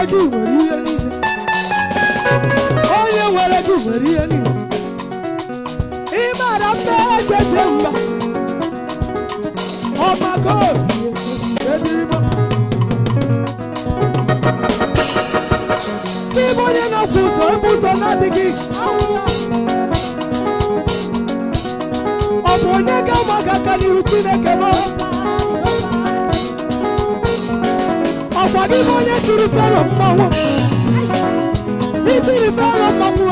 gị nwere ihe niile. Onye nwere gị nwere ihe niile. Ị mara mma echeche mba. Ọmaka obi ediri m. N'ime onye na-akwụ ụzọ ebe ụzọ na-adịghị. Ọ bụ onye ga-ama aka n'ihu Chineke m. Ọkwa gị bụ onye tiri Fero mmanwụ. Itiri Fero mmanwụ.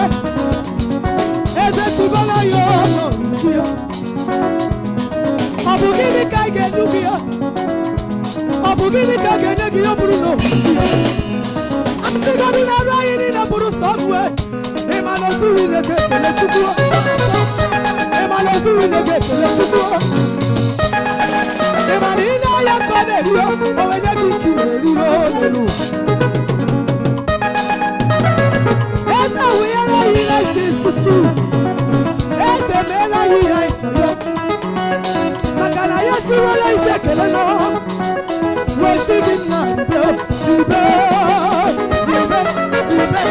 Eze tibala ya ọnụ gị. Ọ bụ gịnị ka ị ga-edu gị ya? Ọ bụ gịnị ka a ga-enye gị ya bụrụ na asịgodị na arụ anyị niile bụrụ sọfwe. Ịma na ozu niile ga-ekele Chukwu. Ịma na ozu niile ga-ekele Chukwu. Ịma na ile ahịa ka ọ na-eri o wenye gị nke na-eri n'elu. Eze wụnyere anyị ihe isi eze meela anyị ihe anyị maka na ya siwela ite ekele nọ wee sị gị nna ibe ibe ibe ibe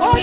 Oh,